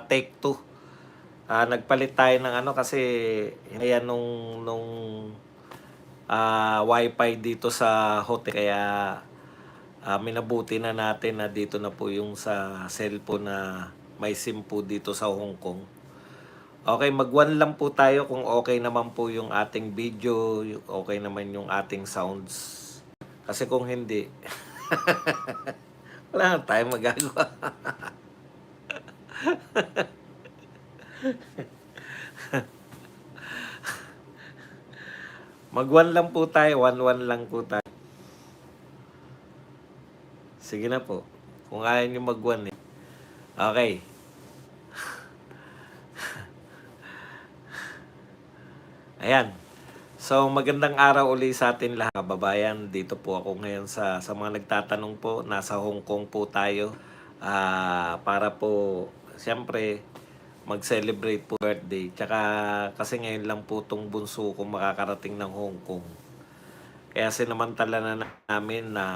take two. Nagpalit tayo ng ano kasi yan nung wifi dito sa hotel. Kaya minabuti na natin na dito na po yung sa cellphone na may SIM po dito sa Hong Kong. Okay, mag-one lang po tayo kung okay naman po yung ating video, okay naman yung ating sounds. Kasi kung hindi, wala na tayong magagawa. Mag-one lang po tayo, one lang po tayo. Sige na po. Kung ayaw nyo mag-one eh. Okay. Ayan. So, magandang araw uli sa atin lahat, kababayan. Dito po ako ngayon sa mga nagtatanong po. Nasa Hong Kong po tayo. Para po, siyempre, mag-celebrate po birthday. Tsaka, kasi ngayon lang po itong bunso ko makakarating ng Hong Kong. Kaya sinamantala na namin na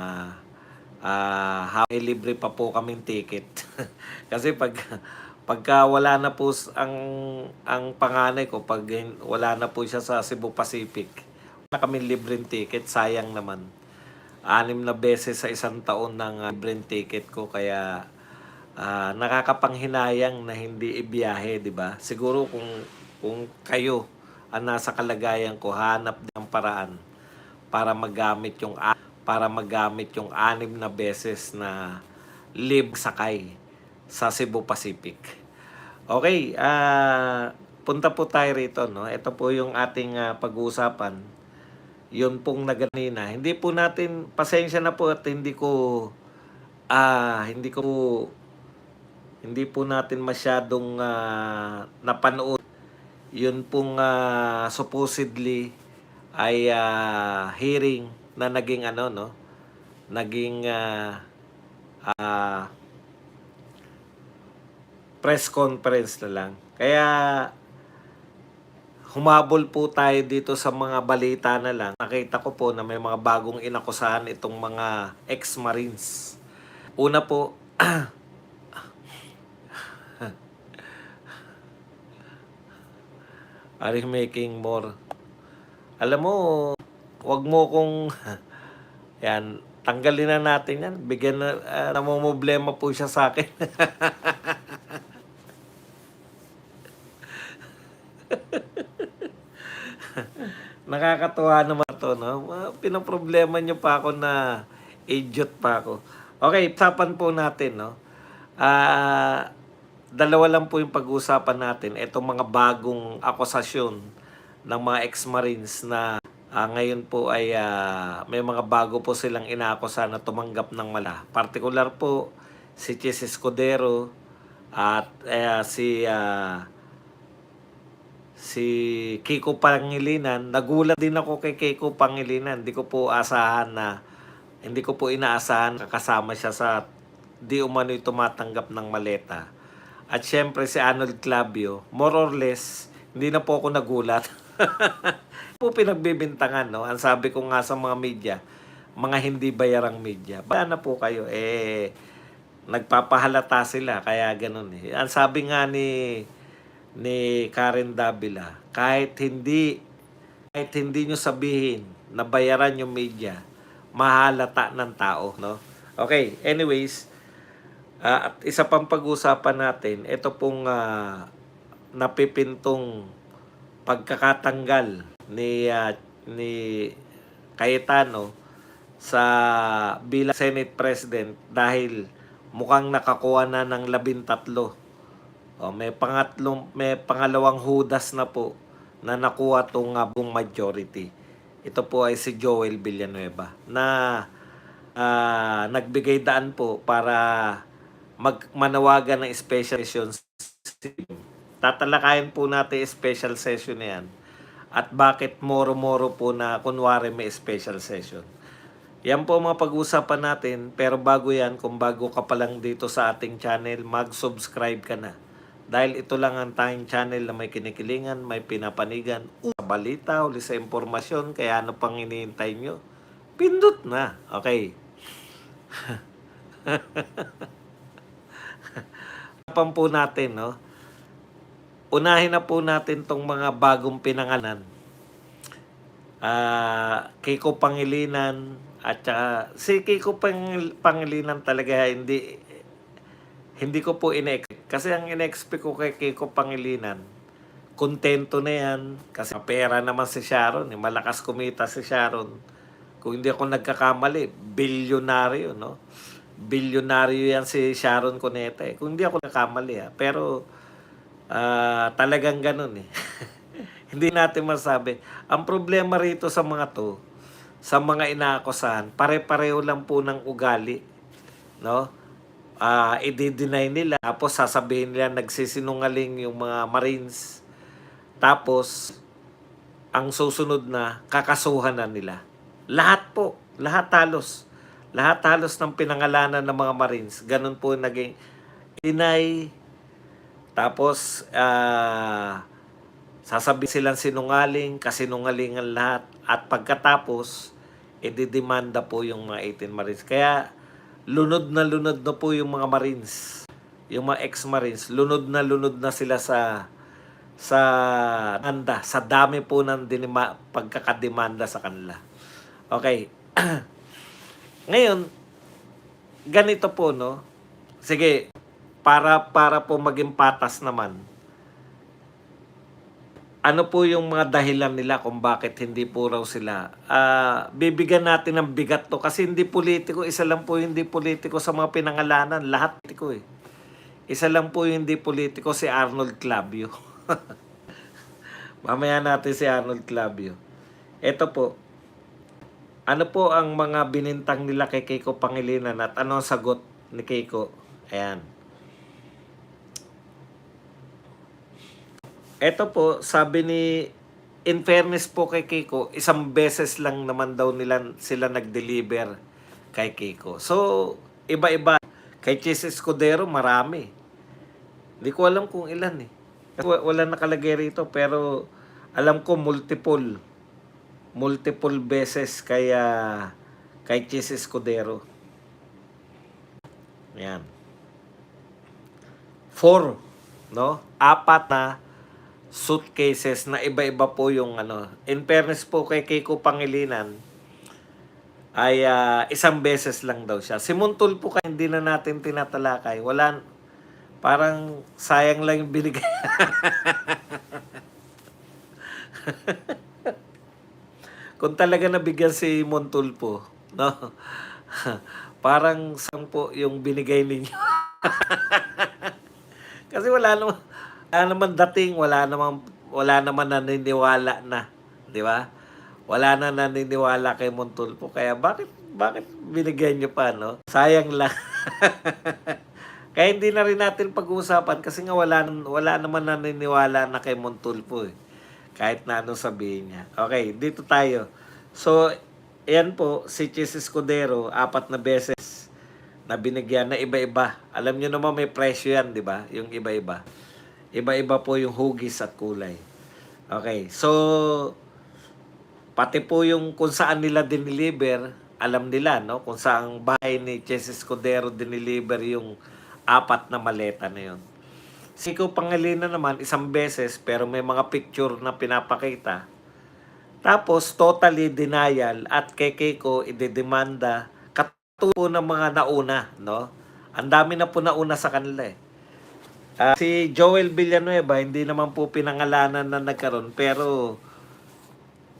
libre pa po kaming ticket. Kasi pagka wala na po ang panganay ko, pag wala na po siya sa Cebu Pacific, wala na kaming libreng ticket, sayang naman. 6 na beses sa isang taon ng libreng ticket ko, kaya nakakapanghinayang na hindi ibiyahe, di ba? Siguro kung kayo ang nasa kalagayan ko, hanap ng paraan para magamit yung 6 na beses na libre sakay sa Cebu Pacific. Okay, punta po tayo rito, no? Ito po yung ating pag-uusapan. Yun pong naganina. Hindi po natin, pasensya na po at hindi po natin masyadong napanood. Yun pong supposedly ay hearing na naging naging press conference na lang. Kaya humabol po tayo dito sa mga balita na lang. Nakita ko po na may mga bagong inakusahan itong mga ex-marines. Una po, are you making more? Alam mo, wag mo kong yan, tanggalin na natin yan. Bigyan na, namumblema po siya sa akin. Nakakatuwa naman to, no? Pinoproblema niyo pa ako na idiot pa ako. Okay, usapan po natin, no? Dalawa lang po yung pag-uusapan natin. Itong mga bagong akusasyon ng mga ex-marines na ngayon po ay may mga bago po silang inaakusa na tumanggap ng mala. Partikular po si Chis Escudero at si Kiko Pangilinan. Nagulat din ako kay Kiko Pangilinan. Hindi ko po inaasahan kasama siya sa di umano'y tumatanggap ng maleta. At syempre si Arnold Clavio, more or less, hindi na po ako nagulat. Po pinagbibintangan, no? Ang sabi ko nga sa mga media, mga hindi bayarang media, baya na po kayo, nagpapahalata sila, kaya ganun eh. Ang sabi nga ni Karen Davila, kahit hindi nyo sabihin na bayaran yung media, mahalata ng tao, no? Okay, anyways, at isa pang pag-usapan natin, ito pong napipintong pagkakatanggal ni Cayetano sa bilang Senate President dahil mukhang nakakuha na ng 13. May pangalawang hudas na po na nakuha tong buong majority. Ito po ay si Joel Villanueva na nagbigay daan po para manawagan ng special session. Tatalakayin po natin special session na yan. At bakit moro-moro po na kunwari may special session. Yan po mga pag-usapan natin. Pero bago yan, kung bago ka pa lang dito sa ating channel, mag-subscribe ka na. Dahil ito lang ang tayong channel na may kinikilingan, may pinapanigan, sa balita, uli sa impormasyon. Kaya ano pang hinihintay nyo? Pindot na. Okay. Usapan po natin, no? unahin na po natin tong mga bagong pinangalan. Kiko Pangilinan at saka si Kiko Pangilinan talaga hindi ko po ine-expect. Kasi ang ine-expect ko kay Kiko Pangilinan, kontento na yan kasi pera naman si Sharon, malakas kumita si Sharon. Kung hindi ako nagkakamali, bilyonaryo, no? Bilyonaryo yan si Sharon Cuneta eh. Kung hindi ako nagkakamali pero talagang ganun eh. Hindi natin masabi. Ang problema rito sa mga to, sa mga inaakusahan, pare-pareho lang po ng ugali, no? I-deny nila, tapos sasabihin nila nagsisinungaling yung mga Marines. Tapos ang susunod na kakasuhan na nila. Lahat po, lahat halos ng pinangalanan ng mga Marines, ganun po naging deny. Tapos sasabihin silang sinungaling, kasinungalingan lahat. At pagkatapos, ididemanda po yung mga 18 Marines. Kaya, lunod na po yung mga Marines. Yung mga ex-Marines, lunod na sila sa anda, sa dami po ng pagkakademanda sa kanila. Okay. Ngayon, ganito po, no? Sige, para po maging patas naman, ano po yung mga dahilan nila kung bakit hindi po raw sila. Bibigyan natin ng bigat to kasi hindi politiko. Isa lang po hindi politiko sa mga pinangalanan. Lahat politiko eh. Isa lang po yung hindi politiko, si Arnold Clavio. Mamaya natin si Arnold Clavio. Ito po. Ano po ang mga binintang nila kay Kiko Pangilinan at ano ang sagot ni Kiko? Ayan. Ito po, sabi ni, in fairness po kay Kiko, isang beses lang naman daw sila nag-deliver kay Kiko. So, iba-iba. Kay Chis Escudero, marami. Hindi ko alam kung ilan eh. Wala nakalagay rito, pero alam ko multiple beses kay Chis Escudero. Ayan. 4, no? 4 na suitcases na iba-iba po yung ano. In fairness po kay Kiko Pangilinan, ay isang beses lang daw siya. Si Montol po kaya hindi na natin tinatalakay. Parang sayang lang yung binigay. Kung talaga nabigyan si Montol po, no? Parang po yung binigay ninyo. Kasi wala naman dating, wala naman naniniwala na, 'di ba? Wala na naniniwala kay Montulfo. Kaya bakit binigyan niyo pa, no? Sayang lang. Kaya hindi na rin natin pag-uusapan kasi nga wala naman naniniwala na kay Montulfo eh. Kahit na anong sabihin niya. Okay, dito tayo. So, ayan po, si Chis Escudero, 4 na beses na binigyan na iba-iba. Alam niyo naman may presyo yan, di ba? Yung iba-iba. Iba-iba po yung hugis at kulay. Okay, so pati po yung kung saan nila diniliver, alam nila, no? Kung saan bahay ni Chis Escudero diniliver yung 4 na maleta na yun. Si Kiko Pangilinan naman, isang beses, pero may mga picture na pinapakita. Tapos, totally denial at kay Kiko, idedemanda katuo ng mga nauna, no? Ang dami na po nauna sa kanila eh. Si Joel Villanueva, hindi naman po pinangalanan na nagkaroon, pero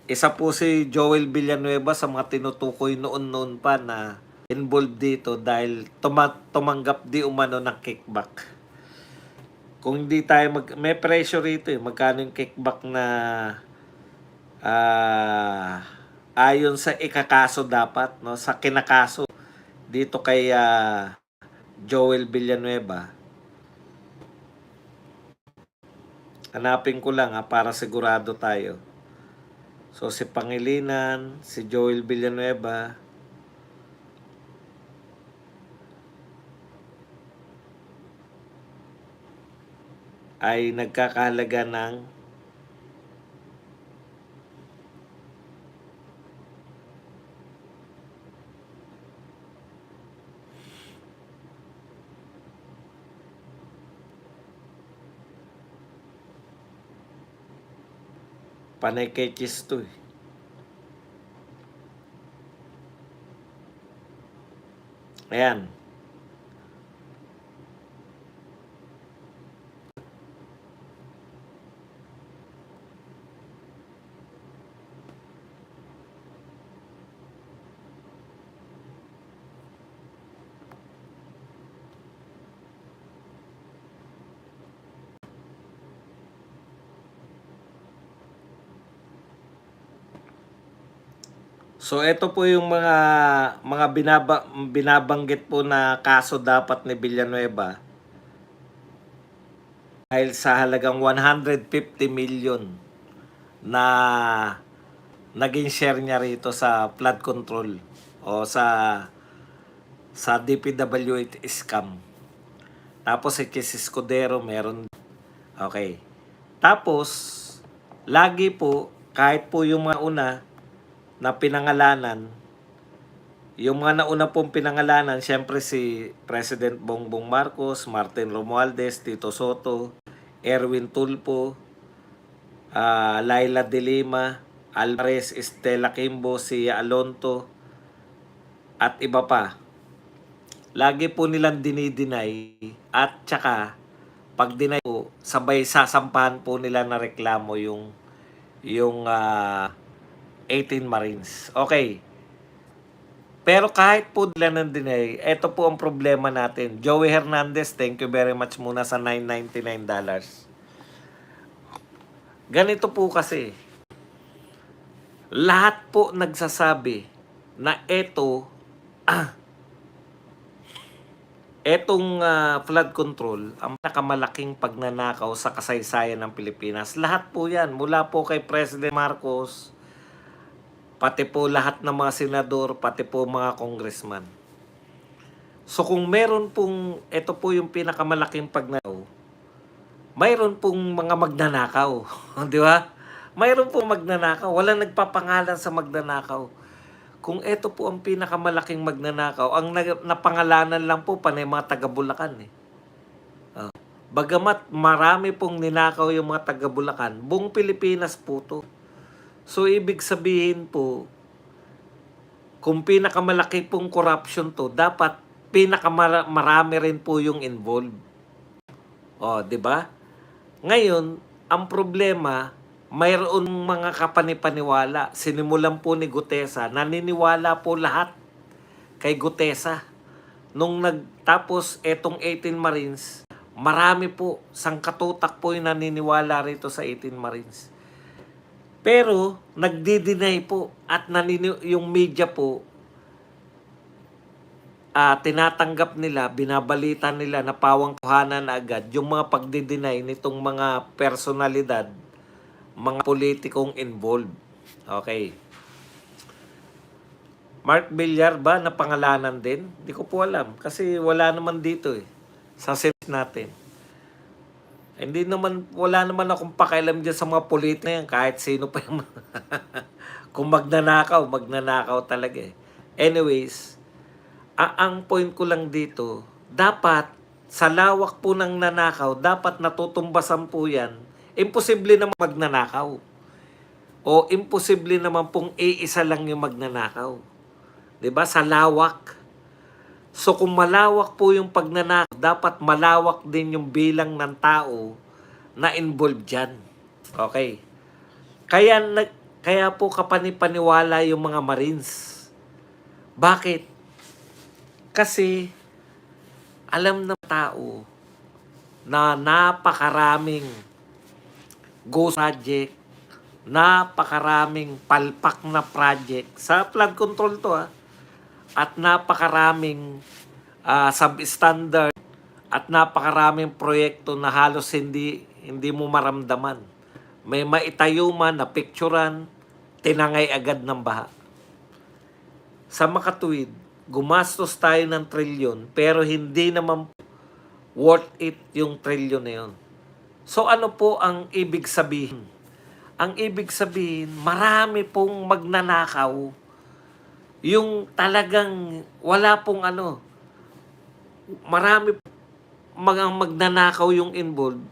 isa po si Joel Villanueva sa mga tinutukoy noon pa na involved dito dahil tumanggap di umano ng kickback. Kung hindi tayo may pressure rito magkano yung kickback na ayon sa ikakaso dapat, no, sa kinakaso dito kay Joel Villanueva. Hanapin ko lang para sigurado tayo. So si Pangilinan, si Joel Villanueva, ay nagkakahalaga ng Panay kechis to eh. Ayan. So ito po yung mga binabanggit po na kaso dapat ni Villanueva dahil sa halagang 150 million na naging share niya rito sa flood control o sa DPWH scam. Tapos si Chis Escudero meron. Okay. Tapos lagi po kahit po yung mga una na pinangalanan, yung mga nauna pong pinangalanan, syempre si President Bongbong Marcos, Martin Romualdez, Tito Soto, Erwin Tulfo, Laila de Lima, Alvarez, Estela Kimbo, Sia Alonto, at iba pa. Lagi po nilang dinideny at tsaka pag deny po, sabay sasampahan po nila na reklamo yung 18 Marines. Okay. Pero kahit po nila nang deny, ito po ang problema natin. Joey Hernandez, thank you very much muna sa $999. Ganito po kasi. Lahat po nagsasabi na etong flood control, ang pinakamalaking pagnanakaw sa kasaysayan ng Pilipinas. Lahat po yan. Mula po kay President Marcos, pati po lahat ng mga senador, pati po mga congressman. So kung meron pong, ito po yung pinakamalaking pagnanakaw, mayroon pong mga magnanakaw. Di ba? Mayroon pong magnanakaw. Walang nagpapangalan sa magnanakaw. Kung ito po ang pinakamalaking magnanakaw, ang napangalanan lang po panay mga taga-Bulacan eh. Bagamat marami pong ninakaw yung mga taga-Bulacan, buong Pilipinas po to. So, ibig sabihin po, kung pinakamalaki pong corruption to, dapat pinakamarami rin po yung involved. O, di ba? Ngayon, ang problema, mayroon mga kapanipaniwala. Sinimulan po ni Gutesa, naniniwala po lahat kay Gutesa. Nung nagtapos etong 18 Marines, marami po, sangkatutak po yung naniniwala rito sa 18 Marines. Pero, nagdi-deny po at yung media po, tinatanggap nila, binabalita nila na pawang kuhanan na agad yung mga pagdi-deny nitong mga personalidad, mga politikong involved. Okay. Mark Villar ba na pangalanan din? Hindi ko po alam kasi wala naman dito eh sa sense natin. Hindi naman, wala naman akong pakialam dyan sa mga politik na yan, kahit sino pa yung kung magnanakaw talaga eh. Anyways, ang point ko lang dito, dapat sa lawak po ng nanakaw, dapat natutumbasan po yan. Imposible naman magnanakaw. O imposible naman pong iisa lang yung magnanakaw. 'Di ba? Sa lawak. So kung malawak po yung pagnanakaw, dapat malawak din yung bilang ng tao na involved dyan. Okay. Kaya po kapanipaniwala yung mga Marines. Bakit? Kasi alam ng tao na napakaraming ghost project, napakaraming palpak na project sa flood control to at napakaraming substandard at napakaraming proyekto na halos hindi mo maramdaman. May maitayo man na picturean, tinangay agad ng baha. Sa makatuwid, gumastos tayo ng trilyon pero hindi naman worth it yung trilyon na yun. So ano po ang ibig sabihin? Ang ibig sabihin, marami pong magnanakaw. Yung talagang wala pong marami mga magnanakaw yung involved.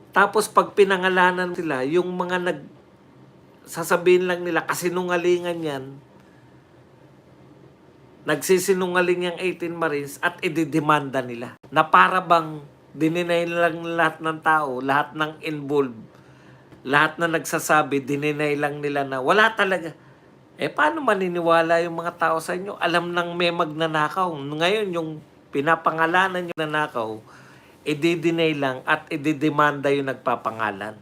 Tapos pag pinangalanan sila, yung mga sasabihin lang nila, kasinungalingan yan, nagsisinungaling yung 18 Marines at ididemanda nila. Na para bang dininay lang lahat ng tao, lahat ng involved, lahat na nagsasabi, dininay lang nila na wala talaga. Paano maniniwala yung mga tao sa inyo? Alam nang may magnanakaw. Ngayon, yung pinapangalanan yung nanakaw, ididinay lang at ididemanda yung nagpapangalan.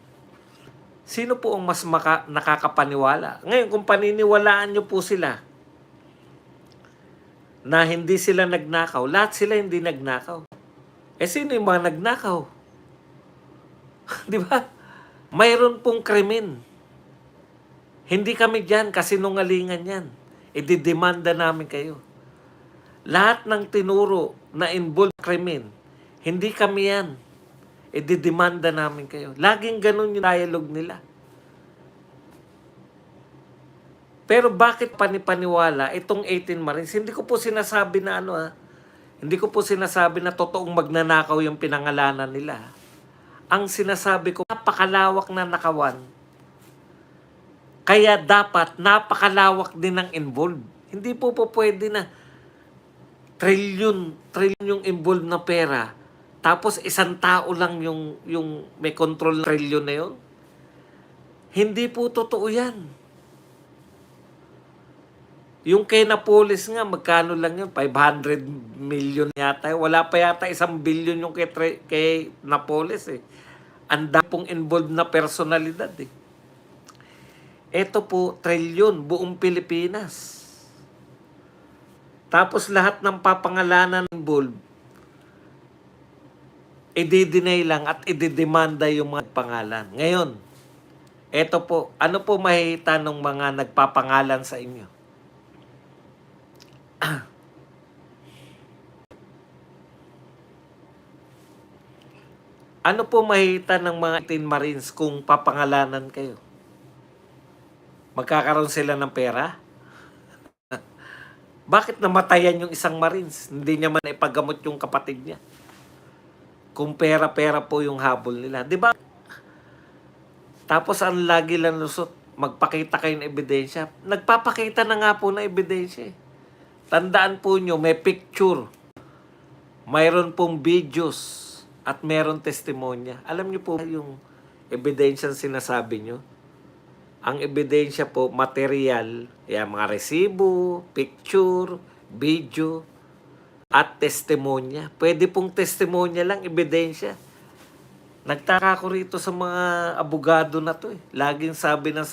Sino po ang mas nakakapaniwala? Ngayon, kung paniniwalaan nyo po sila na hindi sila nagnakaw, lahat sila hindi nagnakaw. Sino yung mga nagnakaw? Di ba? Mayroon pong krimen. Hindi kami dyan, kasinungalingan yan. Ididemanda namin kayo. Lahat ng tinuro na involved krimen, hindi kami yan. Ididemanda namin kayo. Laging ganun yung dialogue nila. Pero bakit panipaniwala itong 18 Marines? Hindi ko po sinasabi na hindi ko po sinasabi na totoong magnanakaw yung pinangalanan nila. Ang sinasabi ko, napakalawak na nakawan. Kaya dapat napakalawak din ang involved. Hindi po pwede na trilyon yung involved na pera. Tapos isang tao lang yung may control ng trilyon na yun. Hindi po totoo yan. Yung kay Napoles nga, magkano lang yun? 500 million yata. Wala pa yata 1 billion yung kay Napoles eh. Ang dami pong involved na personalidad eh. Ito po, trilyon, buong Pilipinas. Tapos lahat ng papangalanan involved, i-deny lang at i-demanda yung mga pangalan. Ngayon, ito po, ano po mahihita ng mga nagpapangalan sa inyo? Ano po mahihita ng mga 18 Marines kung papangalanan kayo? Magkakaroon sila ng pera? Bakit namatayan yung isang Marines? Hindi niya man ipagamot yung kapatid niya. Kung pera-pera po yung habol nila. Di ba? Tapos ang lagi lang lusot, magpakita kayo ng ebidensya. Nagpapakita na nga po ng ebidensya. Tandaan po nyo, may picture. Mayroon pong videos. At mayroon testimonya. Alam nyo po yung ebidensya sinasabi nyo? Ang ebidensya po, material, mga resibo, picture, video, at testimonya. Pwede pong testimonya lang, ebidensya. Nagtaka ko rito sa mga abogado na to eh. Laging sabi ng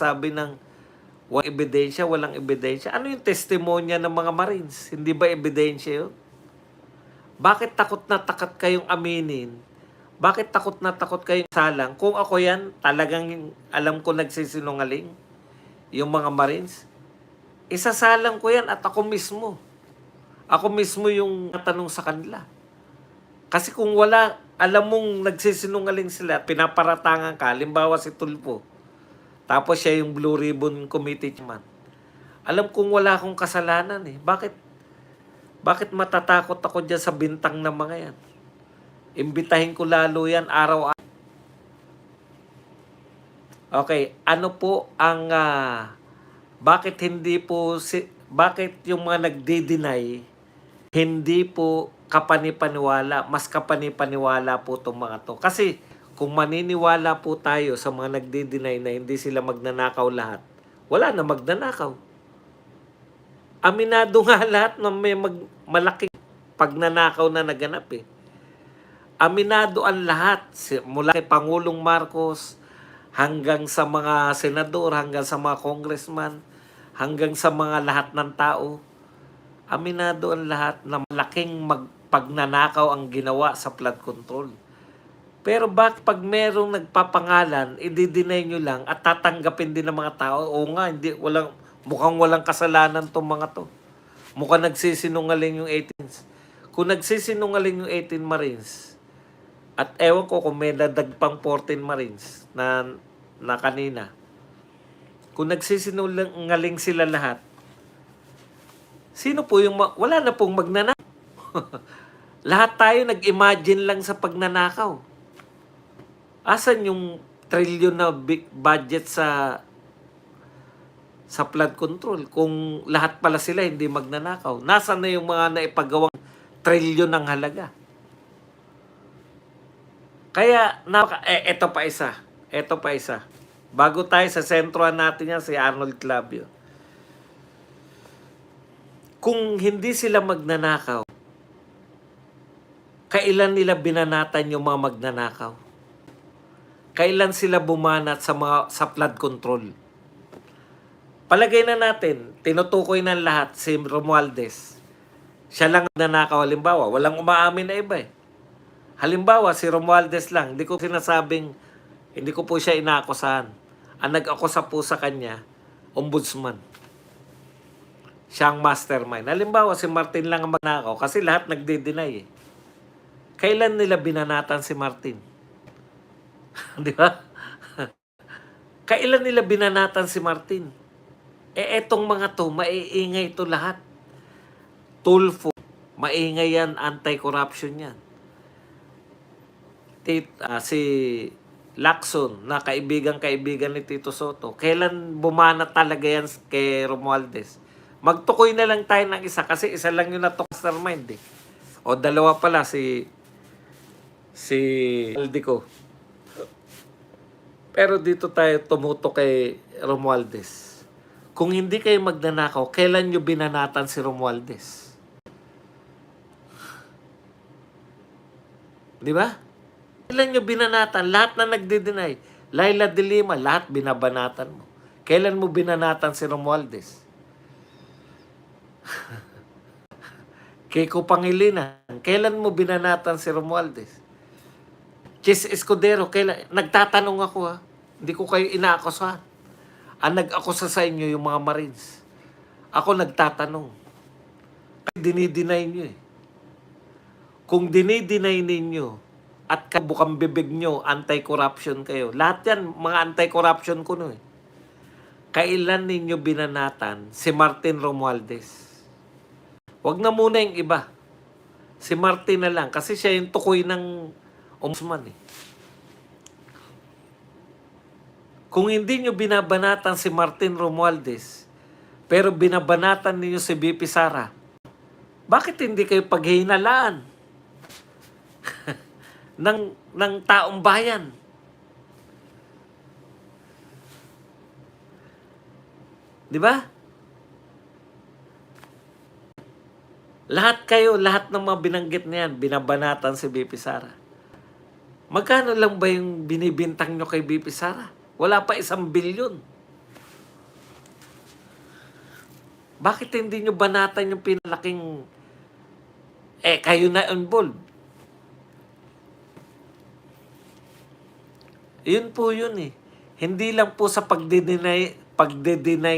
walang ebidensya, walang ebidensya. Ano yung testimonya ng mga Marines? Hindi ba ebidensya yun? Bakit takot na takot kayong aminin? Bakit takot na takot kayong salang? Kung ako yan, talagang alam ko nagsisinungaling. Yung mga Marines. Isasalang ko yan at ako mismo. Ako mismo yung natanong sa kanila. Kasi kung wala, alam mong nagsisinungaling sila, pinaparatangan ka, halimbawa si Tulfo. Tapos siya yung Blue Ribbon Committee chairman. Alam kong wala akong kasalanan eh. Bakit matatakot ako dyan sa bintang ng mga yan? Imbitahin ko lalo yan araw-araw. Okay, ano po ang bakit yung mga nagde-deny hindi po kapanipaniwala, mas kapanipaniwala po itong mga to. Kasi kung maniniwala po tayo sa mga nagde-deny na hindi sila magnanakaw lahat, wala na magnanakaw. Aminado nga lahat na may malaking pagnanakaw na naganap eh. Aminado ang lahat, mula kay Pangulong Marcos, hanggang sa mga senador, hanggang sa mga congressman, hanggang sa mga lahat ng tao. Aminado ang lahat na malaking pagnanakaw ang ginawa sa flood control. Pero bakit pag merong nagpapangalan, i-deny nyo lang at tatanggapin din ng mga tao? Oo nga, mukhang walang kasalanan tong mga to. Mukhang nagsisinungaling yung 18s. Kung nagsisinungaling yung 18 Marines, at ewan ko kung may dadagpang 14 Marines na kanina. Kung nagsisinungaling sila lahat, sino po yung wala na pong magnanakaw. Lahat tayo nag-imagine lang sa pagnanakaw. Asan yung trilyon na budget sa sa flood control kung lahat pala sila hindi magnanakaw? Nasaan na yung mga naipagawang trilyon ng halaga? Kaya, eto pa isa. Eto pa isa. Bago tayo sa sentrohan natin yan, si Arnold Clavio. Kung hindi sila magnanakaw, kailan nila binanatan yung mga magnanakaw? Kailan sila bumanat sa flood control? Palagay na natin, tinutukoy ng lahat si Romualdez. Siya lang nagnanakaw, halimbawa. Walang umaamin na iba eh. Halimbawa, si Romualdez lang. Hindi ko po siya inaakusahan. Ang nag-akusa po sa kanya, ombudsman. Siya ang mastermind. Halimbawa, si Martin lang ang magnakaw kasi lahat nagde-deny eh. Kailan nila binanatan si Martin? Di ba? Kailan nila binanatan si Martin? Etong mga to, maiingay to lahat. Tulfo, maingay yan, anti-corruption yan. Si Lacson, na kaibigan ni Tito Soto, kailan bumanat talaga yan kay Romualdez? Magtukoy na lang tayo ng isa kasi isa lang yung mastermind eh. O dalawa pala, si Aldico. Pero dito tayo tumuto kay Romualdez. Kung hindi kayo magnanakaw, kailan nyo binanatan si Romualdez? Di ba? Kailan nyo binanatan? Lahat na nagde-deny. Laila de Lima, lahat binabanatan mo. Kailan mo binanatan si Romualdez? Keiko Pangilinan, kailan mo binanatan si Romualdez? Chis Escudero, kailan? Nagtatanong ako ha. Hindi ko kayo inaakusahan. Ang nag-akusa sa inyo yung mga Marines. Ako nagtatanong. Dinideny nyo eh. Kung dinideny ninyo at kabukang bibig nyo, anti-corruption kayo. Lahat yan, mga anti-corruption ko no eh. Kailan ninyo binanatan si Martin Romualdez? Huwag na muna yung iba. Si Martin na lang. Kasi siya yung tukoy ng ombudsman eh. Kung hindi nyo binabanatan si Martin Romualdez, pero binabanatan niyo si BP Sara, bakit hindi kayo paghihinalaan ng taong bayan? Di ba? Lahat kayo, lahat ng mga binanggit niyan, binabanatan si BP Sara. Magkano lang ba yung binibintang nyo kay BP Sara? Wala pa 1 bilyon. Bakit hindi nyo banatan yung pinalaking kayo na involved? Yun po yun eh. Hindi lang po sa pagde-deny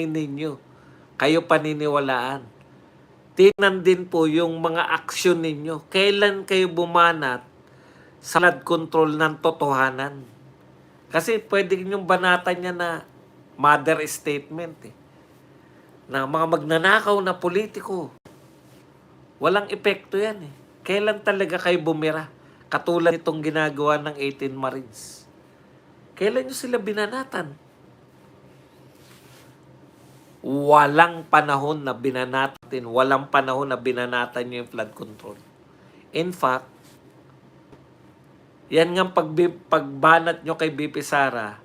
ninyo kayo paniniwalaan. Tingnan din po yung mga aksyon ninyo. Kailan kayo bumanat sa flood control ng totohanan? Kasi pwede ninyong banatan niya na mother statement eh. Na mga magnanakaw na politiko. Walang epekto yan eh. Kailan talaga kayo bumira? Katulad itong ginagawa ng 18 Marines. Kailan nyo sila binanatan? Walang panahon na binanatan. Walang panahon na binanatan nyo yung flood control. In fact, yan nga pagbanat nyo kay BP Sara,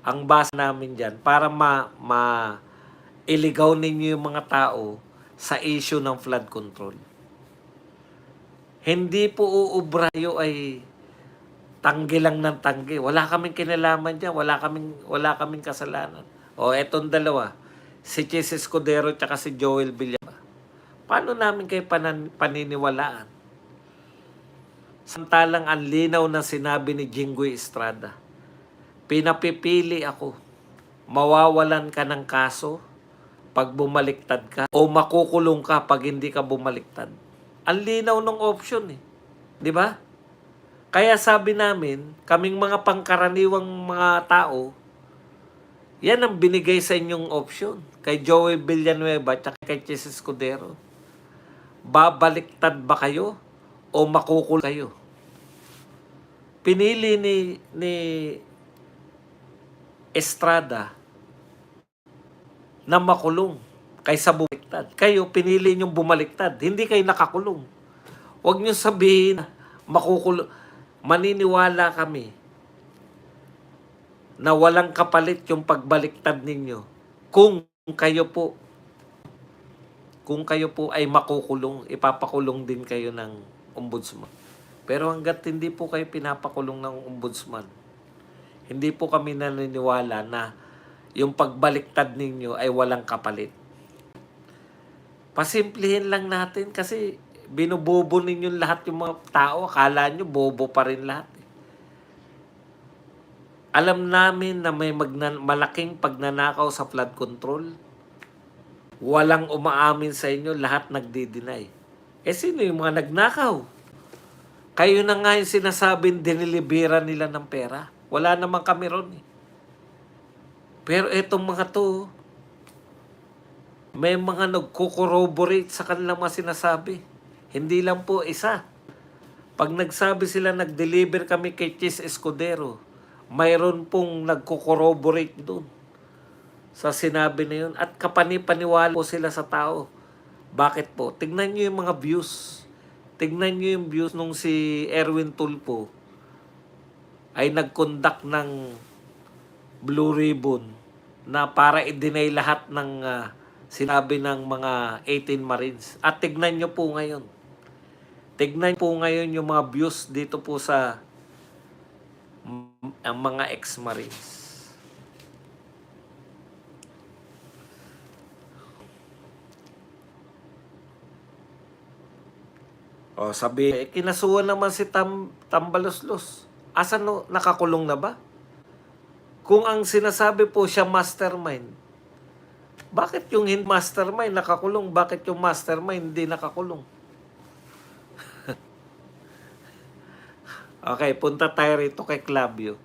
ang basa namin dyan, para iligaw ninyo yung mga tao sa issue ng flood control. Hindi po uubrayo ay tanggi lang ng tanggi. Wala kaming kinalaman dyan. Wala kaming kasalanan. O etong dalawa, si Chis Escudero at si Joel Villaba. Paano namin kayo paniniwalaan? Samantalang ang linaw na sinabi ni Jinggoy Estrada, pinapipili ako, mawawalan ka ng kaso pag bumaliktad ka o makukulong ka pag hindi ka bumaliktad. Ang linaw ng option eh. Di ba? Kaya sabi namin, kaming mga pangkaraniwang mga tao, yan ang binigay sa inyong option. Kay Joey Villanueva at kay Chis Escudero. Babaliktad ba kayo o makukul kayo? Pinili ni Estrada na makulong kaysa bumaliktad. Kayo, pinili niyong bumaliktad. Hindi kayo nakakulong. Huwag niyo sabihin na makukulong. Maniniwala kami na walang kapalit yung pagbaliktad ninyo kung kayo po ay makukulong, ipapakulong din kayo ng ombudsman. Pero hanggat hindi po kayo pinapakulong ng ombudsman, hindi po kami naniniwala na yung pagbaliktad ninyo ay walang kapalit. Pasimplihin lang natin kasi binubobo ninyo lahat yung mga tao. Akala nyo bobo pa rin lahat. Alam namin na may malaking pagnanakaw sa flood control. Walang umaamin sa inyo, lahat nagdi-deny. Sino yung mga nagnakaw? Kayo na nga yung sinasabing dinilibera nila ng pera. Wala naman kami ron eh. Pero etong mga to, may mga nagko-corroborate sa kanilang mga sinasabi. Hindi lang po isa. Pag nagsabi sila nag-deliver kami kay Chis Escudero, mayroon pong nagko-corroborate doon sa sinabi na yun. At kapanipaniwala po sila sa tao. Bakit po? Tignan nyo yung mga views. Tignan nyo yung views nung si Erwin Tulfo ay nag-conduct ng Blue Ribbon na para i-deny lahat ng sinabi ng mga 18 Marines. At tignan nyo po ngayon. Tignan po ngayon yung mga views dito po sa ang mga ex-Marines. O sabi, kinasuhan naman si Tambaloslos. Asan no, nakakulong na ba? Kung ang sinasabi po siya mastermind, bakit yung hindi mastermind nakakulong? Bakit yung mastermind hindi nakakulong? Okay, punta tayo rito kay Clavio.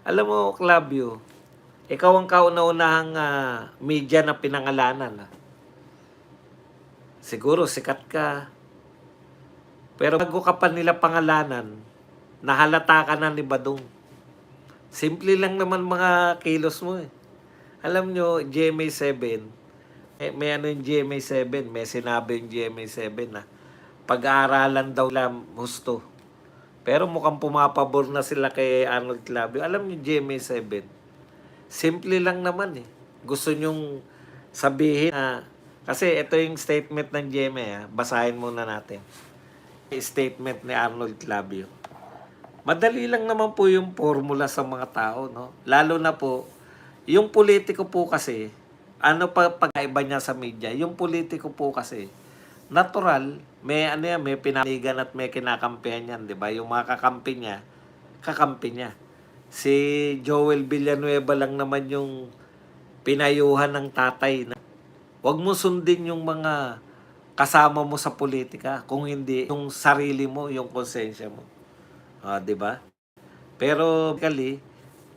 Alam mo, Clavio, ikaw ang kauna-unahang media na pinangalanan. Siguro, sikat ka. Pero bago ka pa nila pangalanan, nahalata ka na ni Badong. Simple lang naman mga kilos mo eh. Alam nyo, GMA7, may ano yung GMA7, may sinabi yung GMA7 na pag-aaralan daw lang husto. Pero mukhang pumapabor na sila kay Arnold Clavio. Alam niyo, GMA7, simple lang naman eh. Gusto nyong sabihin kasi ito yung statement ng GMA. Basahin muna natin. Statement ni Arnold Clavio. Madali lang naman po yung formula sa mga tao, no? Lalo na po, yung politiko po kasi, ano pa pag-iba niya sa media? Yung politiko po kasi, natural, may may pinanigan at may kinakampihan yan, 'di ba? Yung mga kakampi niya. Si Joel Villanueva lang naman yung pinayuhan ng tatay na huwag mo sundin yung mga kasama mo sa politika kung hindi yung sarili mo, yung konsensya mo. 'Di ba? Pero kali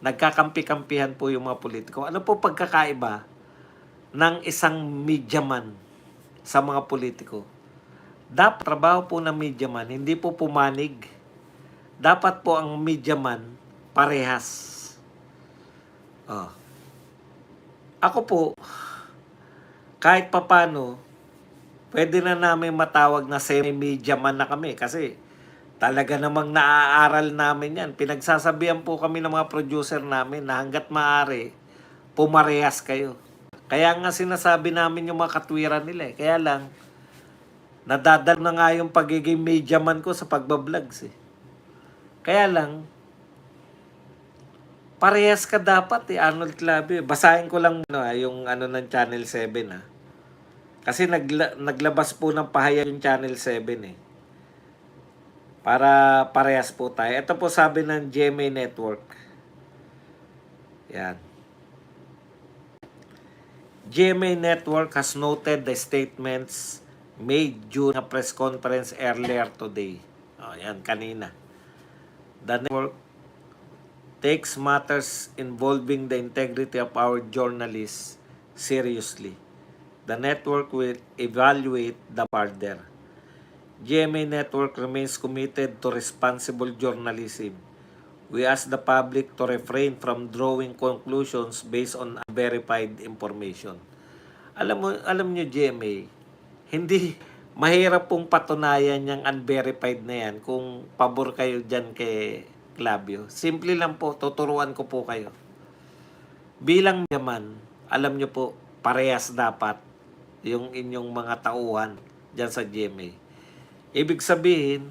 nagkakampi-kampihan po yung mga politiko. Ano po pagkakaiba ng isang mediaman sa mga politiko? Dapat trabaho po ng mediaman, hindi po pumanig. Dapat po ang mediaman parehas. Ako po, kahit papano, pwede na namin matawag na semi-mediaman na kami kasi talaga namang naaaral namin yan. Pinagsasabihan po kami ng mga producer namin na hanggat maaari, pumarehas kayo. Kaya nga sinasabi namin yung mga katwiran nila eh. Kaya lang, nadadal na nga yung pagiging mediaman ko sa pagbablogs eh. Kaya lang, parehas ka dapat eh, Arnold Clavio. Basahin ko lang yung ng Channel 7 Kasi naglabas po ng pahayag yung Channel 7 eh. Para parehas po tayo. Ito po sabi ng GMA Network. Yan. GMA Network has noted the statements made during a press conference earlier today. Yan, kanina. The network takes matters involving the integrity of our journalists seriously. The network will evaluate the further. GMA Network remains committed to responsible journalism. We ask the public to refrain from drawing conclusions based on unverified information. Alam nyo, GMA, hindi mahirap pong patunayan yung unverified na yan kung pabor kayo dyan kay Clavio. Simple lang po, tuturuan ko po kayo. Bilang yaman, alam nyo po, parehas dapat yung inyong mga tauhan dyan sa GMA. Ibig sabihin,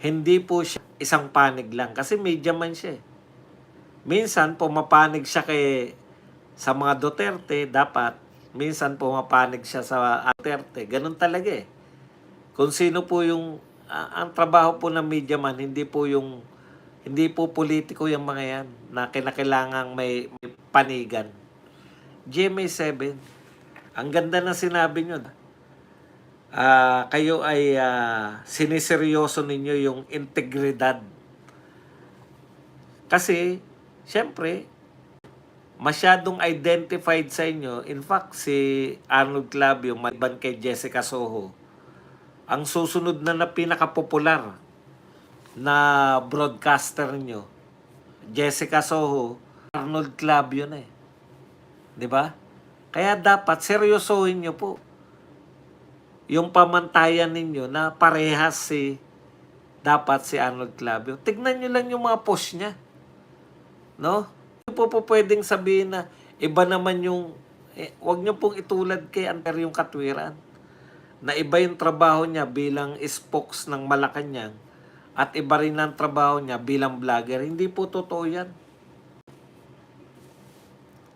hindi po siya isang panig lang kasi media man siya eh. Minsan pumapanig siya sa mga Duterte, dapat minsan pumapanig siya sa Duterte. Ganun talaga eh. Kung sino po yung ang trabaho po ng media man, hindi po politiko yung mga yan na kinakailangang may panigan. GMA7, ang ganda ng sinabi nyo. Kayo ay siniseryoso ninyo yung integridad. Kasi, syempre, masyadong identified sa inyo. In fact, si Arnold Clavio, maliban kay Jessica Soho, ang susunod na pinakapopular na broadcaster nyo, Jessica Soho, Arnold Clavio na eh. 'Di ba? Kaya dapat seryosohin nyo po yung pamantayan ninyo na parehas dapat si Arnold Clavio. Tignan nyo lang yung mga post niya. No? Hindi po pwedeng sabihin na iba naman yung wag nyo pong itulad kay Anter yung katwiran. Na iba yung trabaho niya bilang spokes ng Malacanang at iba rin ang trabaho niya bilang vlogger. Hindi po totoo yan.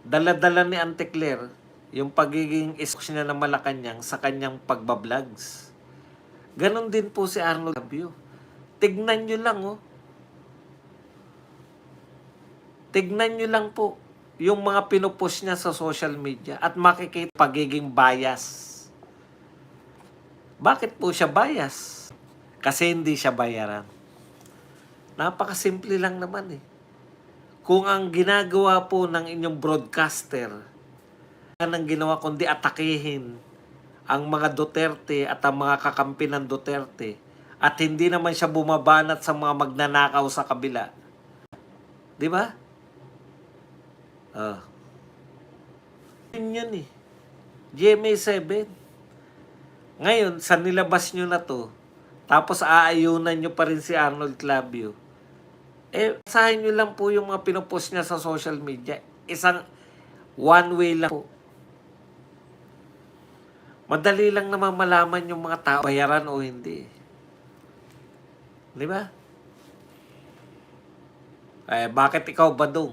Dala-dala ni Ante Claire yung pagiging spokes niya ng Malacanang sa kanyang pagbablogs. Ganon din po si Arnold Clavio. Tignan nyo lang oh. Tignan nyo lang po yung mga pinupost niya sa social media at makikita pagiging bias. Bakit po siya bias? Kasi hindi siya bayaran. Napakasimple lang naman eh. Kung ang ginagawa po ng inyong broadcaster ang ginawa kundi atakihin ang mga Duterte at ang mga kakampi ng Duterte at hindi naman siya bumabanat sa mga magnanakaw sa kabila. Di ba? Yun eh. GMA7. Ngayon, sa nilabas nyo na to, tapos aayunan nyo pa rin si Arnold Clavio, basahin nyo lang po yung mga pinopost niya sa social media. Isang one way lang po. Madali lang naman malaman yung mga tao, bayaran o hindi. Di ba? Bakit ikaw badong?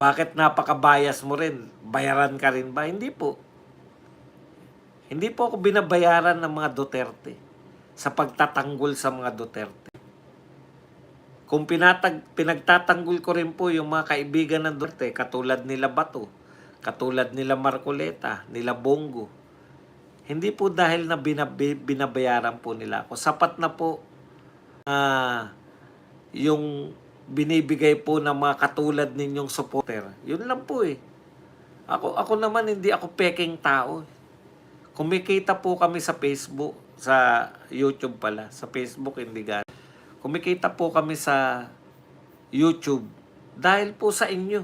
Bakit napaka-bias mo rin? Bayaran ka rin ba? Hindi po. Hindi po ako binabayaran ng mga Duterte sa pagtatanggol sa mga Duterte. Kung pinagtatanggol ko rin po yung mga kaibigan ng Duterte, katulad nila Bato, katulad nila Marcoleta, nila Bongo, hindi po dahil na binabayaran po nila ako. Sapat na po yung binibigay po ng mga katulad ninyong supporter. Yun lang po eh. Ako naman hindi ako peking tao. Kumikita po kami sa Facebook, sa YouTube pala. Sa Facebook hindi ganun. Kumikita po kami sa YouTube dahil po sa inyo.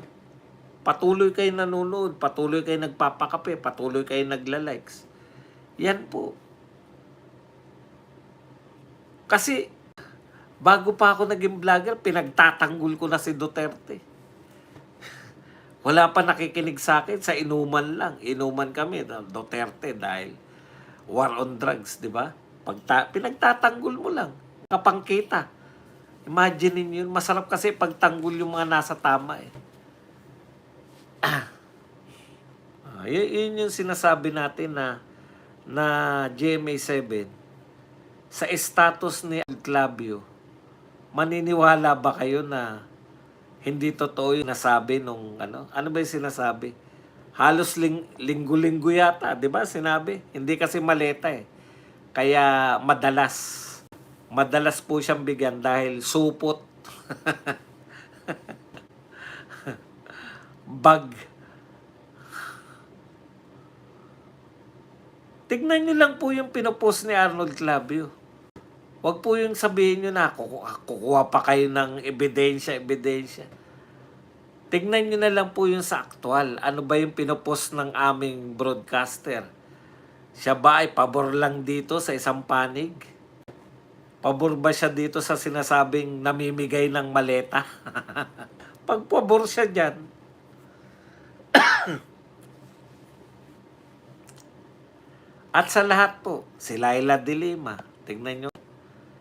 Patuloy kayo nanonood, patuloy kayo nagpapakape, patuloy kayo nagla-likes. Yan po. Kasi bago pa ako naging vlogger, pinagtatanggol ko na si Duterte. Wala pa nakikinig sa akin, sa inuman lang. Inuman kami, Duterte, dahil war on drugs, di ba? Pinagtatanggol mo lang, kapangkita. Imagine yun, masarap kasi pagtanggol yung mga nasa tama eh. Yun yung sinasabi natin na GMA7, sa status ni Clavio, maniniwala ba kayo na hindi totoo yung nasabi nung ano ba yung sinasabi? Halos linggo-linggo yata, 'di ba? Sinabi, hindi kasi maleta eh. Kaya madalas po siyang bigyan dahil supot. Bag. Tignan niyo lang po yung pinopost ni Arnold Clavio. Wag po yung sabihin nyo na kukuha pa kayo ng ebidensya. Tignan nyo na lang po yung sa aktual. Ano ba yung pinopost ng aming broadcaster? Siya ba ay pabor lang dito sa isang panig? Pabor ba siya dito sa sinasabing namimigay ng maleta? Pag pabor siya dyan, at sa lahat po, si Laila de Lima, tignan nyo,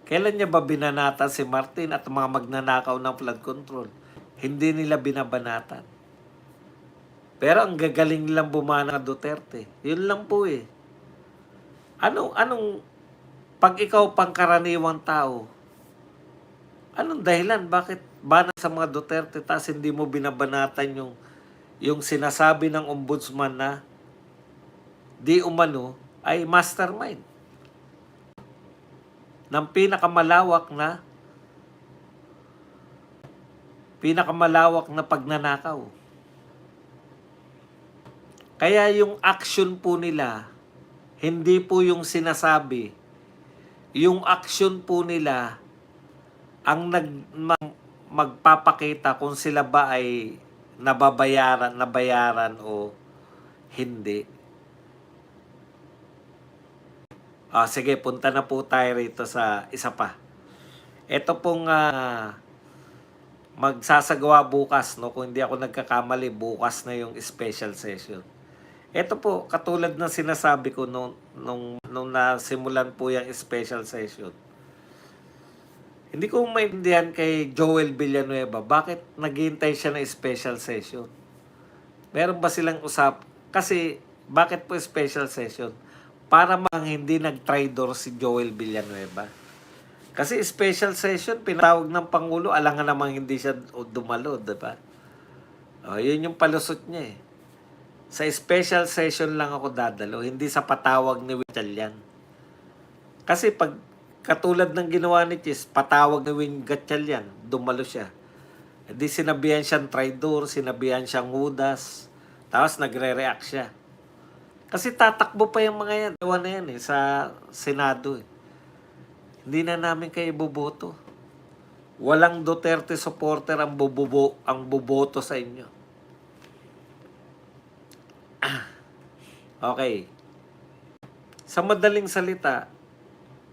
kailan niya ba binanatan si Martin at mga magnanakaw ng flood control? Hindi nila binabanatan. Pero ang gagaling nilang bumana ng Duterte. Yun lang po eh. Pag ikaw pangkaraniwang tao, anong dahilan? Bakit bana sa mga Duterte tas hindi mo binabanatan yung sinasabi ng ombudsman na di umano ay mastermind ng pinakamalawak na pagnanakaw. Kaya yung action po nila, hindi po yung sinasabi. Yung action po nila ang magpapakita kung sila ba ay nabayaran o hindi. Sige, punta na po tayo rito sa isa pa. Ito pong magsasagawa bukas, no? Kung hindi ako nagkakamali, bukas na yung special session. Ito po, katulad ng sinasabi ko nung nasimulan po yung special session. Hindi ko maintindihan kay Joel Villanueva, bakit naghihintay siya ng special session? Meron ba silang usap? Kasi, bakit po special session? Para hindi nag-traitor si Joel Villanueva. Kasi special session, pinatawag ng Pangulo, alangan namang hindi siya dumalo, diba? Yun yung palusot niya eh. Sa special session lang ako dadalo, hindi sa patawag ni Gatchalian. Kasi pag katulad ng ginawa ni Chis, patawag ni Win Gatchalian, dumalo siya. Hindi sinabihan siyang traitor, sinabihan siyang Judas, tapos nagre-react siya. Kasi tatakbo pa yung mga yan. Ewan na yan sa Senado eh. Hindi na namin kayo iboboto. Walang Duterte supporter ang boboto sa inyo. Okay. Sa madaling salita,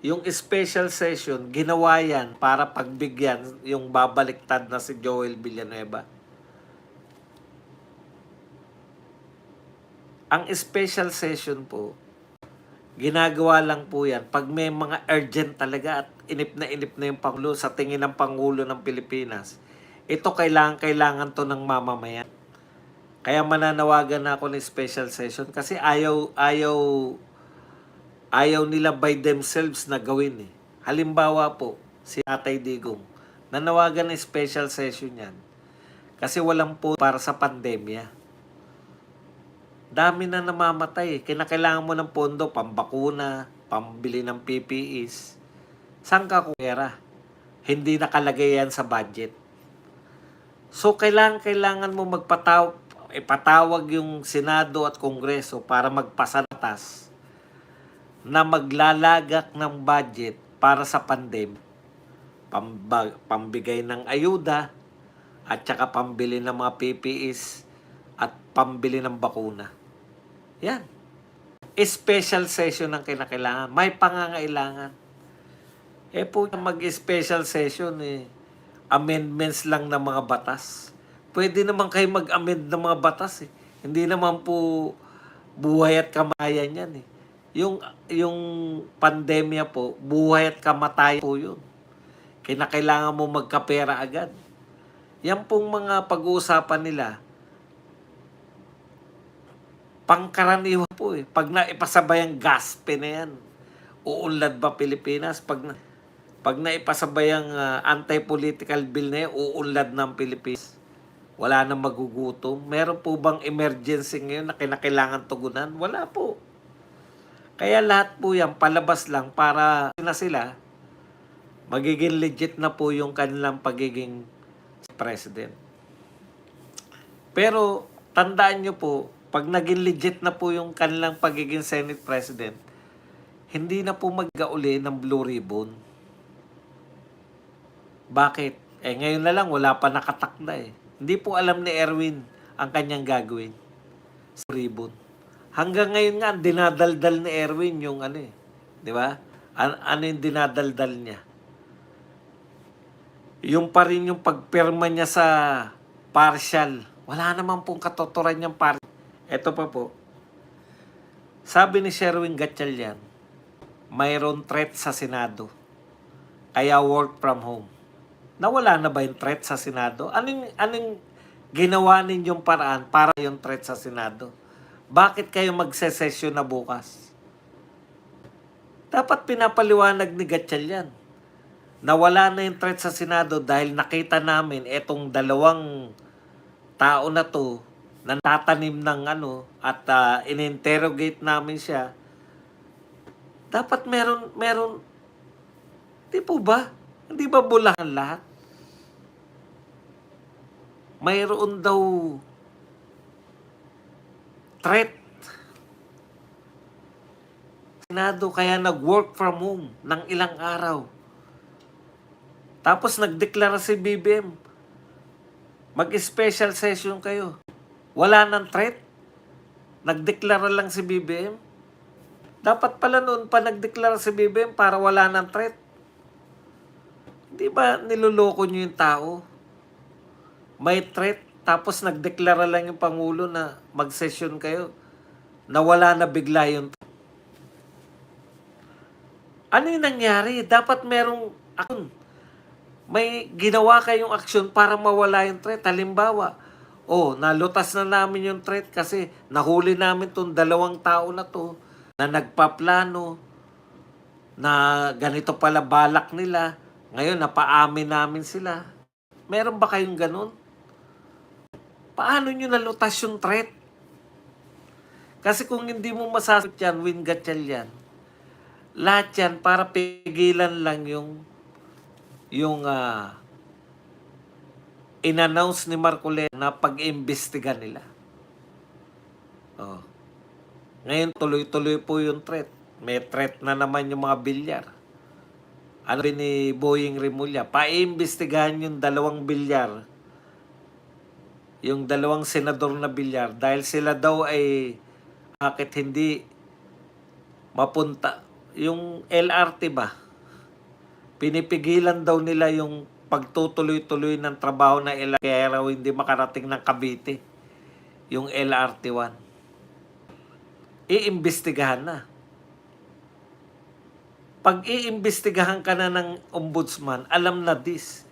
yung special session, ginawa yan para pagbigyan yung babaliktad na si Joel Villanueva. Ang special session po, ginagawa lang po yan pag may mga urgent talaga at inip na yung Pangulo sa tingin ng Pangulo ng Pilipinas. Ito kailangan to ng mamamayan. Kaya mananawagan na ako ng special session kasi ayaw nila by themselves na gawin eh. Halimbawa po, si Tatay Digong, nanawagan ng special session yan kasi walang po para sa pandemya. Dami na namamatay. Kinakailangan mo ng pondo, pambakuna, pambili ng PPEs. Saan ka kupera? Hindi nakalagay yan sa budget. So, kailangan mo ipatawag yung Senado at Kongreso para magpasatas na maglalagak ng budget para sa pandemya. Pambigay ng ayuda at saka pambili ng mga PPEs at pambili ng bakuna. Yan. Special session ang kinakailangan. May pangangailangan. Po mag-special session amendments lang ng mga batas. Pwede naman kayo mag-amend ng mga batas eh. Hindi naman po buhay at kamayan yan eh. Yung pandemya po, buhay at kamatayan po yun. Kinakailangan mo magkapera agad. Yan pong mga pag-uusapan nila, pangkaraniwan po eh. Pag naipasabay ang gaspe na yan, uunlad ba Pilipinas? Pag naipasabay ang anti-political bill na yan, uunlad ng Pilipinas. Wala nang magugutom. Meron po bang emergency ngayon na kinakailangan tugunan? Wala po. Kaya lahat po yan, palabas lang para sila magiging legit na po yung kanilang pagiging president. Pero tandaan nyo po, pag naging legit na po yung kanilang pagiging Senate President, hindi na po mag-gauli ng Blue Ribbon. Bakit? Ngayon na lang, wala pa nakatakda eh. Hindi po alam ni Erwin ang kanyang gagawin sa ribbon. Hanggang ngayon nga, dinadaldal ni Erwin yung ano eh. Di ba? Ano yung dinadaldal niya? Yung pa rin yung pagpirma niya sa partial. Wala naman pong katotoran niyang partial. Ito pa po. Sabi ni Sherwin Gatchalian, mayroon threat sa Senado. Kaya work from home. Nawala na ba yung threat sa Senado? Anong ginawa ninyong paraan para yung threat sa Senado? Bakit kayo magse-session na bukas? Dapat pinapaliwanag ni Gatchalian. Nawala na yung threat sa Senado dahil nakita namin etong dalawang tao na to na natatanim ng ano at in-interrogate namin siya. Dapat meron, di po ba? Hindi ba bulahan lahat? Mayroon daw threat. Senado kaya nag-work from home ng ilang araw. Tapos nagdeklara si BBM, mag-special session kayo. Wala nang threat. Nagdeklara lang si BBM. Dapat pala noon pa nagdeklara si BBM para wala nang threat. Di ba niloloko nyo yung tao? May threat, tapos nagdeklara lang yung Pangulo na mag-session kayo. Nawala na bigla yung threat. Ano yung nangyari? Dapat merong aksyon. May ginawa kayong aksyon para mawala yung threat. Halimbawa, nalutas na namin yung threat kasi nahuli namin tong dalawang tao na to na nagpaplano na ganito pala balak nila. Ngayon, napaamin namin sila. Meron ba kayong ganun? Paano nyo nalutas yung threat? Kasi kung hindi mo masasagot yan, Win Gatchalian, lahat yan para pigilan lang yung in-announce ni Marcoleta na pag-imbestiga nila. Ngayon, tuloy-tuloy po yung threat. May threat na naman yung mga bilyar. Ano ni Boying Rimulya? Pa-imbestigahan yung dalawang bilyar. Yung dalawang senador na bilyar. Dahil sila daw ay bakit hindi mapunta. Yung LRT ba? Pinipigilan daw nila yung pagtutuloy-tuloy ng trabaho na LRT kaya raw hindi makarating ng Cavite. Yung LRT1. Iimbestigahan na. Pag iimbestigahan ka na ng ombudsman, alam na this.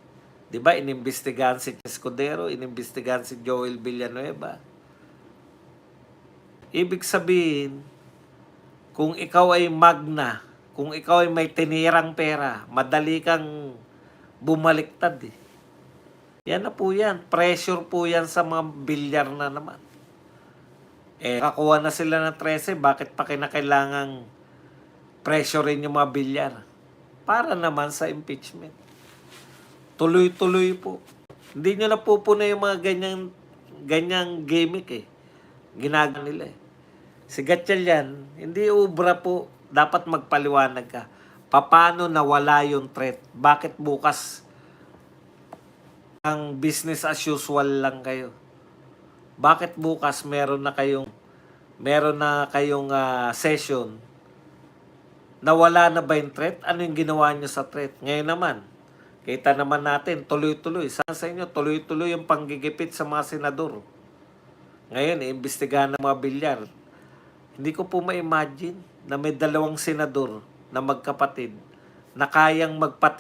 Diba? Inimbestigahan si Escudero, inimbestigahan si Joel Villanueva. Ibig sabihin, kung ikaw ay magna, kung ikaw ay may tinirang pera, madali kang bumaliktad eh. Yan na po yan. Pressure po yan sa mga bilyar na naman. Kakuha na sila ng 13, bakit pa kinakailangang pressure rin yung mga bilyar? Para naman sa impeachment. Tuloy-tuloy po. Hindi nyo napupuna yung mga ganyang gimmick eh. Ginagawa nila eh. Si Gatchalian, hindi ubra po. Dapat magpaliwanag ka. Paano nawala yung threat? Bakit bukas ang business as usual lang kayo? Bakit bukas meron na kayong session? Nawala na ba yung threat? Ano yung ginawa nyo sa threat? Ngayon naman, kita naman natin, tuloy-tuloy. Sa inyo, tuloy-tuloy yung panggigipit sa mga senador. Ngayon, iimbestigahan ng mga bilyar. Hindi ko po ma-imagine na may dalawang senador na magkapatid na kayang magpati